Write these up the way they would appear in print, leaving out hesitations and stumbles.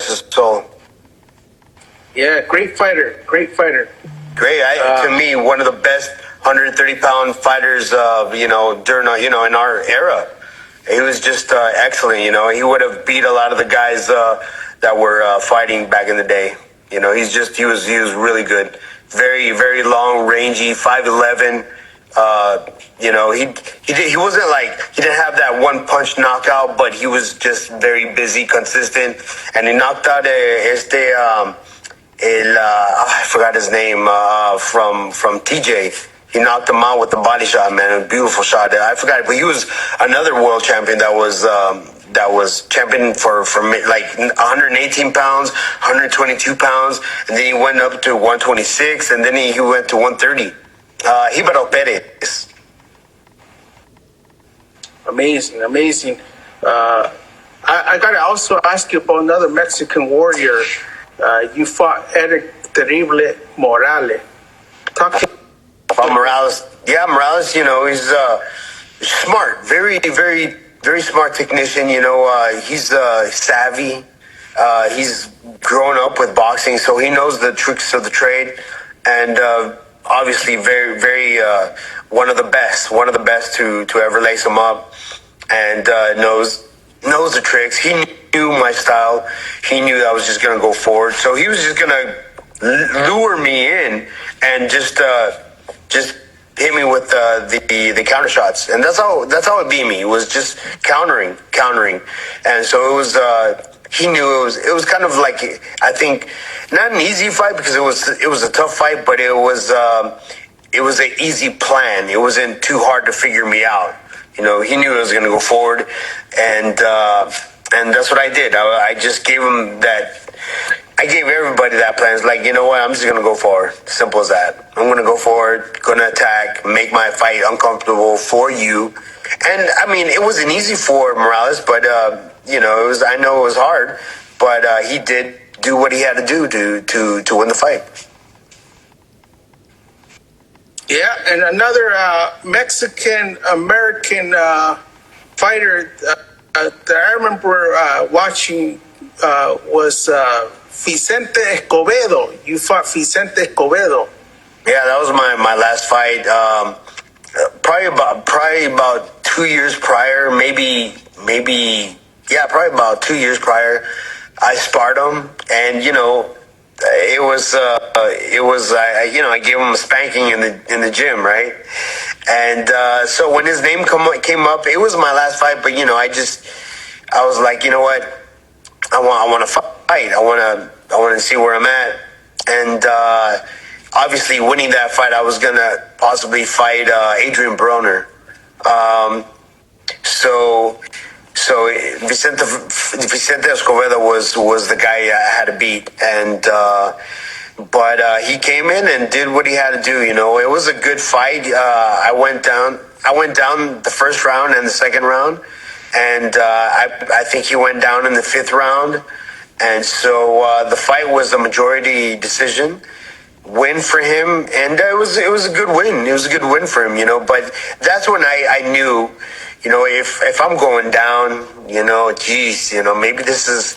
his soul. Yeah, great fighter. Great fighter. Great. To me, one of the best 130-pound fighters, during in our era. He was just excellent. He would have beat a lot of the guys that were fighting back in the day. He was really good. Very, very long, rangy, 5'11". He wasn't like, he didn't have that one punch knockout, but he was just very busy, consistent, and he knocked out I forgot his name, from TJ. He knocked him out with the body shot, man. A beautiful shot. I forgot, but he was another world champion that was champion for like 118 pounds, 122 pounds, and then he went up to 126, and then he went to 130. Ibero Perez. Amazing. I gotta also ask you about another Mexican warrior. You fought Eric Terrible Morales. Talk about Morales. Yeah, Morales, he's smart. Very, very, very smart technician. He's savvy. He's grown up with boxing, so he knows the tricks of the trade. And obviously very, very one of the best to ever lace him up, and knows the tricks. He knew my style. He knew I was just gonna go forward, so he was just gonna lure me in and just hit me with the counter shots, and that's how it beat me. It was just countering, and so it was. He knew it was kind of like, I think, not an easy fight because it was a tough fight, but it was an easy plan. It wasn't too hard to figure me out. He knew I was going to go forward, and that's what I did. I just gave him that. I gave everybody that plan. It's like, you know what? I'm just going to go forward. Simple as that. I'm going to go forward, going to attack, make my fight uncomfortable for you. And I mean, it wasn't easy for Morales, but I know it was hard, but he did do what he had to do to win the fight. Yeah, and another Mexican-American fighter that I remember watching was Vicente Escobedo. You fought Vicente Escobedo. Yeah, that was my last fight. Probably about 2 years prior, maybe. Yeah, probably about 2 years prior, I sparred him, and I gave him a spanking in the gym, right? And so when his name came up, it was my last fight, but I was like, you know what, I want to fight, I want to see where I'm at, and obviously winning that fight, I was gonna possibly fight Adrian Broner. So Vicente Escobedo was the guy I had to beat, and but he came in and did what he had to do. It was a good fight. I went down the first round and the second round, and I think he went down in the fifth round, and so the fight was a majority decision win for him, and it was a good win. It was a good win for him, But that's when I knew, if I'm going down, maybe this is,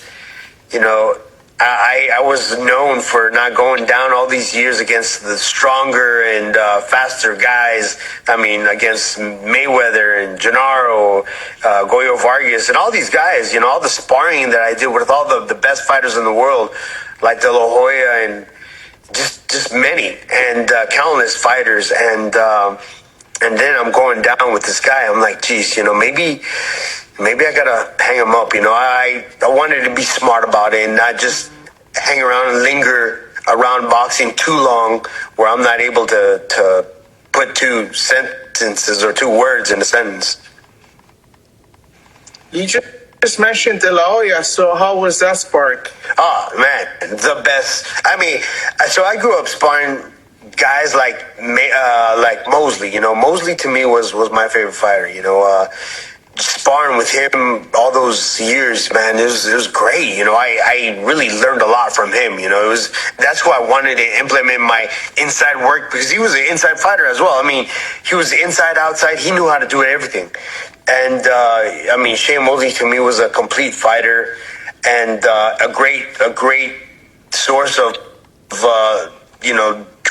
I was known for not going down all these years against the stronger and faster guys. I mean, against Mayweather and Gennaro, Goyo Vargas, and all these guys. All the sparring that I did with all the best fighters in the world, like De La Hoya and just many and countless fighters, and then I'm going down with this guy. I'm like, geez, maybe I gotta hang him up. I wanted to be smart about it and not just hang around and linger around boxing too long, where I'm not able to put two sentences or two words in a sentence. You just mentioned De La Hoya, so how was that spark? Oh man, the best. I mean, so I grew up sparring guys like Mosley. Mosley to me was my favorite fighter. Sparring with him all those years, man, it was great. I really learned a lot from him. That's why I wanted to implement my inside work, because he was an inside fighter as well. I mean, he was inside, outside. He knew how to do everything. And Shane Mosley to me was a complete fighter. and a great source of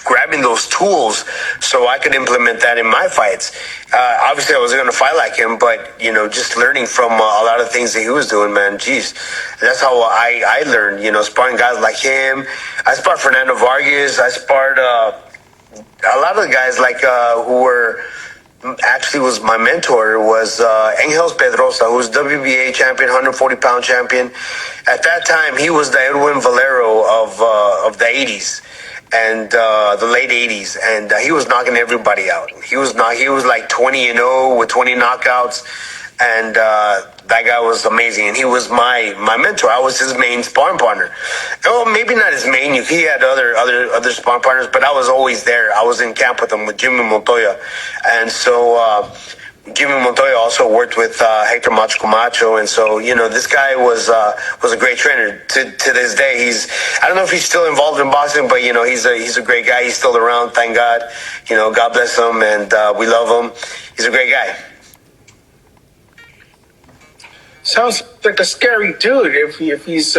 grabbing those tools so I could implement that in my fights. Obviously, I wasn't going to fight like him, but, just learning from a lot of things that he was doing, man, geez. That's how I learned, sparring guys like him. I sparred Fernando Vargas. I sparred a lot of the guys who were actually was my mentor was Angel Pedrosa, who was WBA champion, 140-pound champion. At that time, he was the Edwin Valero of the 80s. And the late 80s, and he was knocking everybody out. He was like 20-0 with 20 knockouts, and that guy was amazing. And he was my mentor. I was his main sparring partner. Oh, maybe not his main. He had other sparring partners, but I was always there. I was in camp with him with Jimmy Montoya, and so. Jimmy Montoya also worked with Hector Macho Camacho, and so this guy was a great trainer. To this day, I don't know if he's still involved in boxing, but he's a great guy. He's still around, thank God. God bless him, and we love him. He's a great guy. Sounds like a scary dude. If he's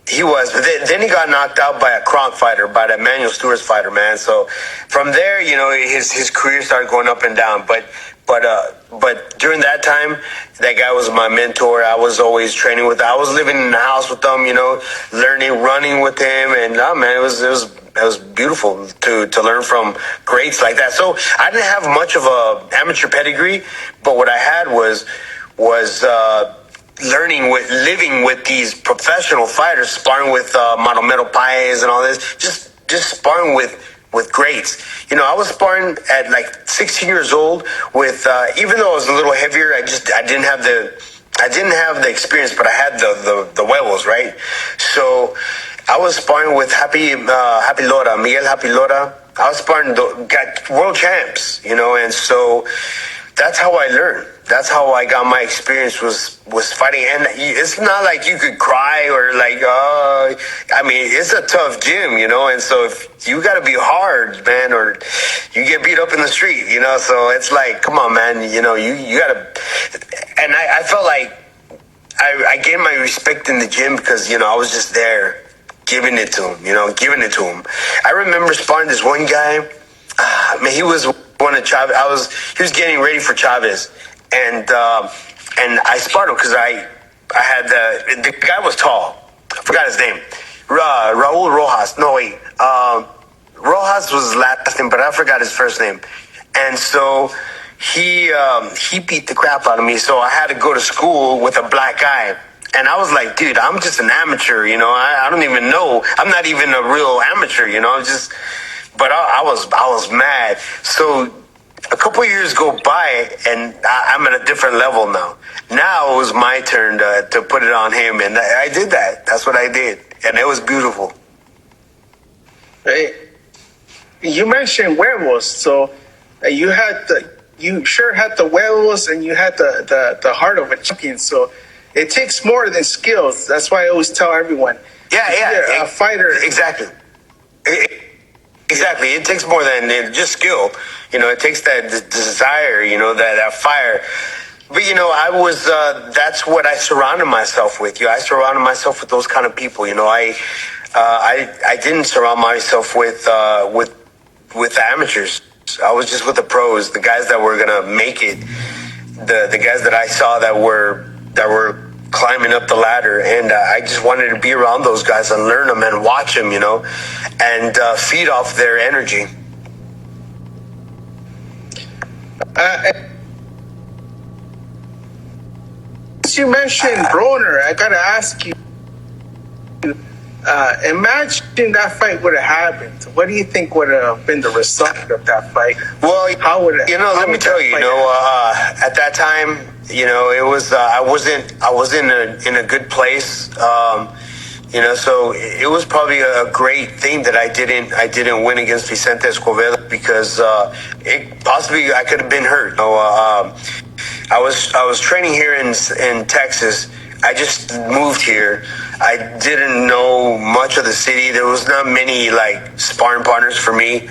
He was, but then he got knocked out by a Kronk fighter, by that Manuel Stewart's fighter, man. So from there, his career started going up and down. But during that time, that guy was my mentor. I was always training with him. I was living in the house with him, learning, running with him, and man, it was beautiful to learn from greats like that. So I didn't have much of a amateur pedigree, but what I had was living with these professional fighters, sparring with Manomero Paez and all this, just sparring with greats. I was sparring at like 16 years old with, even though I was a little heavier, I didn't have the experience, but I had the huevos, right? So I was sparring with Happy Lora, Miguel Happy Lora. I was sparring, got world champs, and so that's how I learned. That's how I got my experience was fighting. And it's not like you could cry or it's a tough gym, and so if you got to be hard, man, or you get beat up in the street, so it's like, come on, man, you got to. And I felt like I gained my respect in the gym because, I was just there giving it to him, I remember sparring this one guy, man, he was one of Chavez. He was getting ready for Chavez. And I sparred him because I had the guy was tall. I forgot his name. Raul Rojas. No, wait. Rojas was his last name, but I forgot his first name. And so he beat the crap out of me. So I had to go to school with a black guy. And I was like, dude, I'm just an amateur. I don't even know. I'm not even a real amateur. But I was mad. So a couple of years go by, and I'm at a different level now. Now it was my turn to put it on him, and I did that. That's what I did, and it was beautiful. Hey, you mentioned werewolves, so you sure had the werewolves, and you had the heart of a champion. So it takes more than skills. That's why I always tell everyone. Yeah, a fighter. Exactly. Exactly. It takes more than just skill. It takes that desire, that fire. But, that's what I surrounded myself with. I surrounded myself with those kind of people. I didn't surround myself with amateurs. I was just with the pros, the guys that were going to make it, the guys that I saw that were climbing up the ladder, and I just wanted to be around those guys and learn them and watch them, and feed off their energy. As you mentioned Broner, I gotta ask you. Imagine that fight would have happened. What do you think would have been the result of that fight? Well, let me tell you, at that time, it was I wasn't in a good place. So it was probably a great thing that I didn't win against Vicente Escobedo because I could have been hurt. I was training here in Texas. I just moved here. I didn't know much of the city. There was not many sparring partners for me.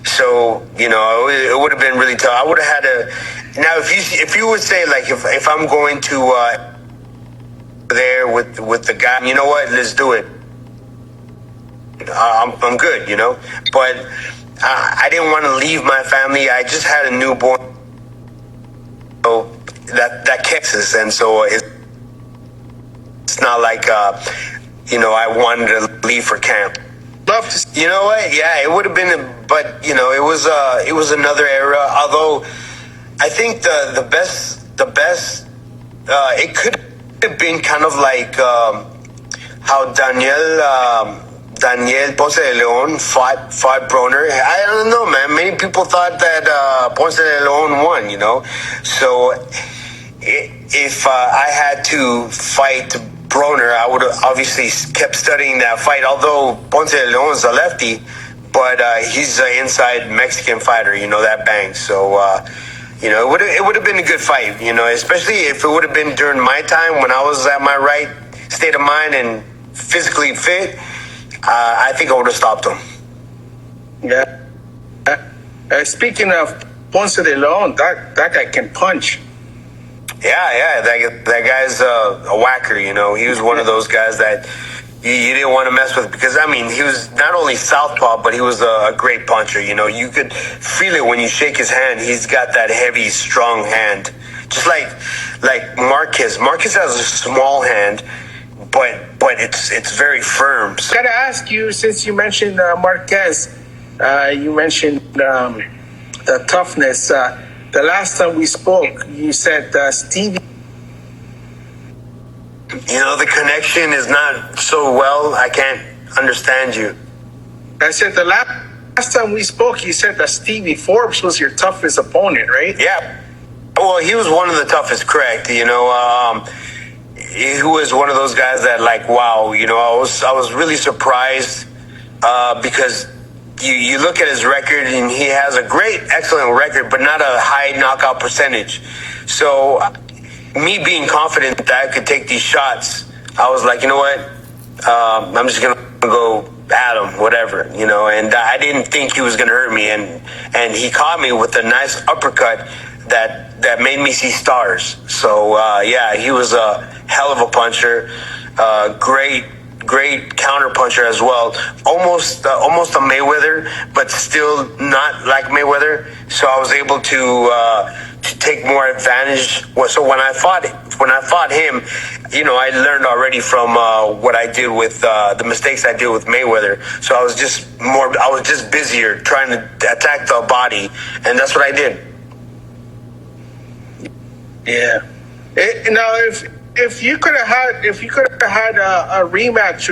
So, it would have been really tough. I would have had Now, if you would say, like, if I'm going to there with the guy, you know what? Let's do it. I'm good, you know. But I didn't want to leave my family. I just had a newborn, so that Texas, and so it's not like you know, I wanted to leave for camp. Love to see. You know what? Yeah, it would have been, but you know, it was another era. Although I think the best it could have been kind of like how Daniel Ponce de Leon fought Broner. I don't know, man. Many people thought that Ponce de Leon won. You know, so if I had to fight Broner, I would have obviously kept studying that fight. Although Ponce de Leon's a lefty, but he's an inside Mexican fighter. You know, that bangs. So you know, it would have been a good fight. You know, especially if it would have been during my time when I was at my right state of mind and physically fit. I think I would have stopped him. Yeah. Speaking of Ponce de Leon, that guy can punch. Yeah, that guy's a whacker. You know, he was one of those guys that you didn't want to mess with because I mean he was not only southpaw, but he was a great puncher. You know, you could feel it when you shake his hand. He's got that heavy, strong hand, just like Marquez. Marquez has a small hand, but it's very firm. So, I gotta ask you, since you mentioned Marquez, you mentioned the toughness. The last time we spoke, you said Stevie. you know, the connection is not so well. I can't understand you. I said the last time we spoke, you said that Stevie Forbes was your toughest opponent, right? Yeah. Well, he was one of the toughest, correct. You know, he was one of those guys that, like, wow, you know, I was really surprised because you look at his record and he has a great, excellent record, but not a high knockout percentage. So me being confident that I could take these shots, I was like, you know what? I'm just gonna go at him, whatever, you know. And I didn't think he was gonna hurt me, and he caught me with a nice uppercut that made me see stars. So yeah, he was a hell of a puncher, great counter puncher as well. Almost a Mayweather, but still not like Mayweather. So I was able to take more advantage. So when I fought him, you know, I learned already from what I did with the mistakes I did with Mayweather. So I was just busier trying to attack the body, and that's what I did. Yeah. Now, if you could have had a rematch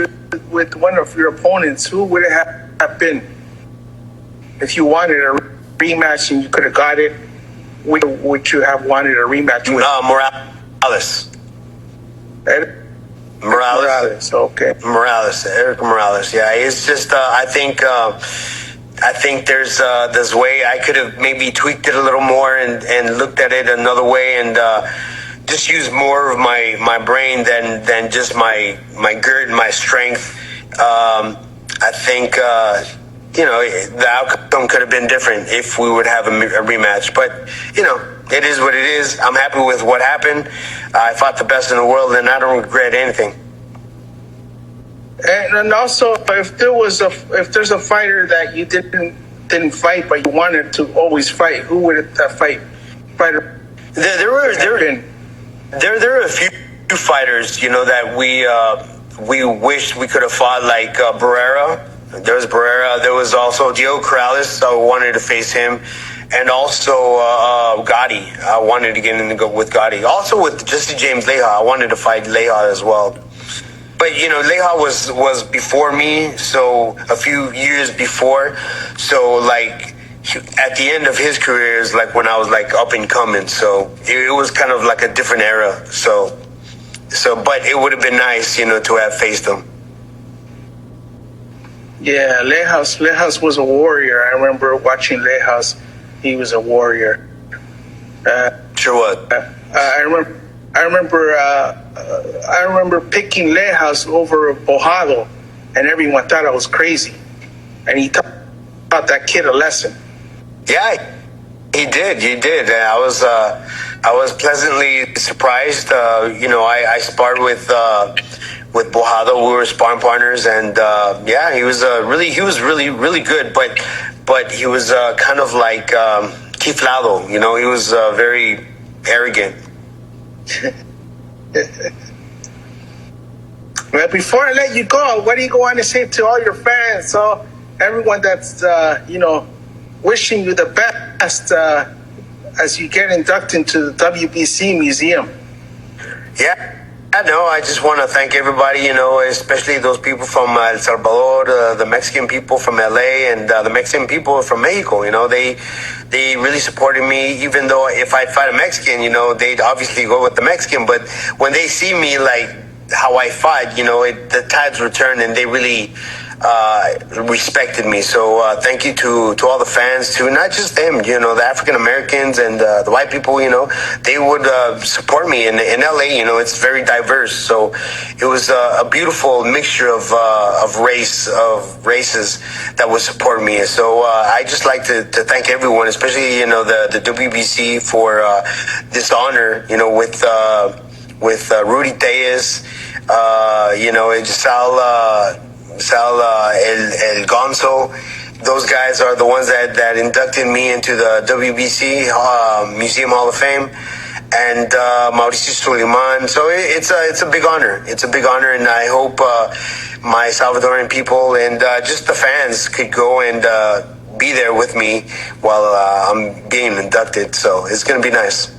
with one of your opponents, who would it have been? If you wanted a rematch and you could have got it, would you have wanted a rematch with? Morales. Morales. Okay. Morales. Eric Morales. Yeah, it's just I think there's way I could have maybe tweaked it a little more and looked at it another way and just used more of my brain than just my grit and my strength. I think you know, the outcome could have been different if we would have a rematch. But you know, it is what it is. I'm happy with what happened. I fought the best in the world, and I don't regret anything. And also, if there's a fighter that you didn't fight but you wanted to always fight, who would that fighter? There were a few fighters, you know, that we wished we could have fought, like Barrera. There was Barrera. There was also Diego Corrales. I wanted to face him, and also Gotti. I wanted to get in with Gotti. Also with Jesse James Leija. I wanted to fight Leija as well. But you know, Leija was before me, so a few years before. So like at the end of his career is like when I was like up and coming. So it was kind of like a different era. So but it would have been nice, you know, to have faced him. Yeah, Leijas was a warrior. I remember watching Leijas. He was a warrior. Sure was. I remember picking Leijas over Bojado, and everyone thought I was crazy. And he taught that kid a lesson. Yeah, He did. And I was pleasantly surprised. I sparred with Bojado. We were sparring partners, and yeah, he was really good. But he was kind of like chiflado. He was very arrogant. Well, before I let you go, what do you want to say to all your fans, so everyone that's wishing you the best as you get inducted into the WBC museum? Yeah. No, I just want to thank everybody, especially those people from El Salvador, the Mexican people from LA, and the Mexican people from Mexico. They really supported me, even though if I fight a Mexican, they'd obviously go with the Mexican. But when they see me, like, how I fight, the tides return, and they really respected me. So thank you to all the fans, to not just them, the African Americans and the white people. They would support me in LA. It's very diverse, so it was a beautiful mixture of races that would support me. So I just like to thank everyone, especially the WBC for this honor. With Rudy Tejas, Sal El Gonzo. Those guys are the ones that inducted me into the WBC Museum Hall of Fame, and Mauricio Suleiman. So it's a big honor. It's a big honor, and I hope my Salvadoran people and just the fans could go and be there with me while I'm being inducted. So it's going to be nice.